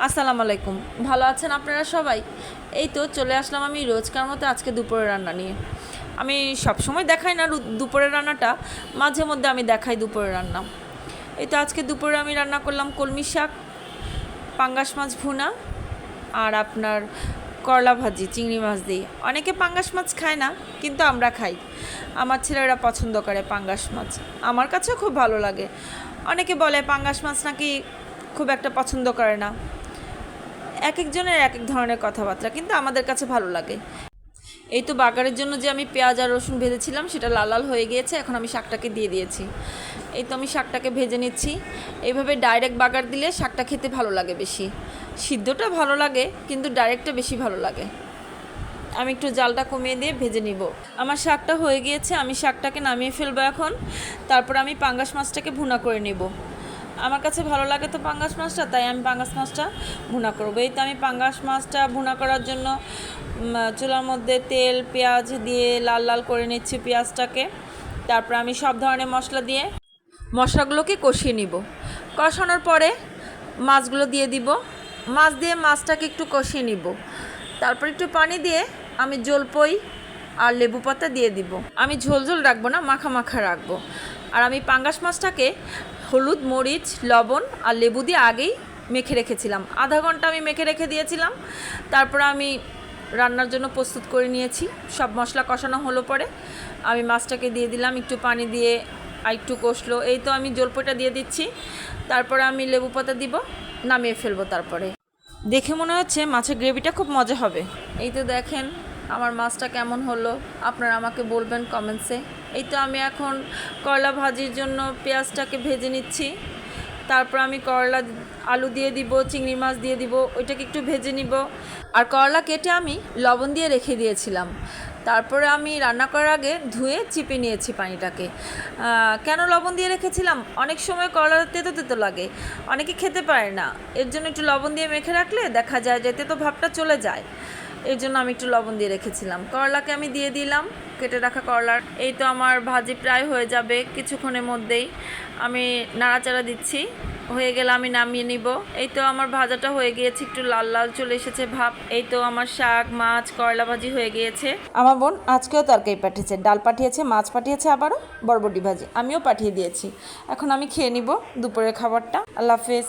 আসসালামু আলাইকুম। ভালো আছেন আপনারা সবাই? এই তো চলে আসলাম আমি রোজকার মতো আজকে দুপুরের রান্না নিয়ে। আমি সবসময় দেখাই না দুপুরের রান্নাটা, মাঝে মধ্যে আমি দেখাই দুপুরের রান্না। এই তো আজকে দুপুরে আমি রান্না করলাম কলমি শাক, পাঙ্গাস মাছ ভুনা, আর আপনার করলা ভাজি চিংড়ি মাছ দিয়ে। অনেকে পাঙ্গাস মাছ খায় না, কিন্তু আমরা খাই। আমার ছেলেরা পছন্দ করে পাঙ্গাস মাছ, আমার কাছেও খুব ভালো লাগে। অনেকে বলে পাঙ্গাস মাছ নাকি খুব একটা পছন্দ করে না। এক একজনের এক এক ধরনের কথাবার্তা, কিন্তু আমাদের কাছে ভালো লাগে। এই তো বাগারের জন্য যে আমি পেঁয়াজ আর রসুন ভেজেছিলাম সেটা লাল লাল হয়ে গিয়েছে, এখন আমি শাকটাকে দিয়ে দিয়েছি। এই তো আমি শাকটাকে ভেজে নিচ্ছি। এইভাবে ডাইরেক্ট বাগার দিলে শাকটা খেতে ভালো লাগে বেশি। সিদ্ধটা ভালো লাগে, কিন্তু ডাইরেক্টটা বেশি ভালো লাগে। আমি একটু জালটা কমিয়ে দিয়ে ভেজে নিব। আমার শাকটা হয়ে গিয়েছে, আমি শাকটাকে নামিয়ে ফেলবো এখন। তারপর আমি পাঙ্গাস মাছটাকে ভুনা করে নিব। আমার কাছে ভালো লাগে তো পাঙ্গাস মাছটা, তাই আমি পাঙ্গাস মাছটা ভুনা করবো। এই তো আমি পাঙ্গাস মাছটা ভুনা করার জন্য চুলার মধ্যে তেল পেঁয়াজ দিয়ে লাল লাল করে নিচ্ছি পেঁয়াজটাকে। তারপর আমি সব ধরনের মশলা দিয়ে মশলাগুলোকে কষিয়ে নিব। কষানোর পরে মাছগুলো দিয়ে দিব। মাছ দিয়ে মাছটাকে একটু কষিয়ে নিব। তারপর একটু পানি দিয়ে আমি জলপই আর লেবু পাতা দিয়ে দিব। আমি ঝোল ঝোল রাখবো না, মাখা মাখা রাখবো। আর আমি পাঙ্গাস মাছটাকে হলুদ মরিচ লবণ আর লেবু দিয়ে আগেই মেখে রেখেছিলাম, আধা ঘন্টা আমি মেখে রেখে দিয়েছিলাম। তারপর আমি রান্নার জন্য প্রস্তুত করে নিয়েছি। সব মশলা কষানো হলো পরে আমি মাছটাকে দিয়ে দিলাম, একটু পানি দিয়ে আর একটু কষলো। এই তো আমি জলপইটা দিয়ে দিচ্ছি। তারপরে আমি লেবু পাতা দিব, নামিয়ে ফেলবো। তারপরে দেখে মনে হচ্ছে মাছের গ্রেভিটা খুব মজা হবে। এই তো দেখেন আমার মাছটা কেমন হলো, আপনারা আমাকে বলবেন কমেন্টসে। এই তো আমি এখন করলা ভাজির জন্য পেঁয়াজটাকে ভেজে নিচ্ছি। তারপর আমি করলা আলু দিয়ে দিব, চিংড়ি মাছ দিয়ে দিব, ওইটাকে একটু ভেজে নিব। আর করলা কেটে আমি লবণ দিয়ে রেখে দিয়েছিলাম। তারপরে আমি রান্না করার আগে ধুয়ে চিপে নিয়েছি পানিটাকে। কেন লবণ দিয়ে রেখেছিলাম, অনেক সময় করলা তেতো তেতো লাগে, অনেকে খেতে পারে না। এর জন্য একটু লবণ দিয়ে মেখে রাখলে দেখা যায় যে তেতো ভাবটা চলে যায়। এর জন্য আমি একটু লবণ দিয়ে রেখেছিলাম। করলাকে আমি দিয়ে দিলাম, কেটে রাখা করলার। এই তো আমার ভাজি প্রায় হয়ে যাবে কিছুক্ষণের মধ্যেই। আমি নাড়াচাড়া দিচ্ছি, হয়ে গেলে আমি নামিয়ে নিব। এই তো আমার ভাজাটা হয়ে গিয়েছে, একটু লাল লাল চলে এসেছে ভাব। এই তো আমার শাক মাছ করলা ভাজি হয়ে গিয়েছে। আমার বোন আজকেও তরকারি পাঠিয়েছে, ডাল পাঠিয়েছে, মাছ পাঠিয়েছে, আবারও বরবটি ভাজি আমিও পাঠিয়ে দিয়েছি। এখন আমি খেয়ে নিব দুপুরের খাবারটা। আল্লাহ হাফেজ।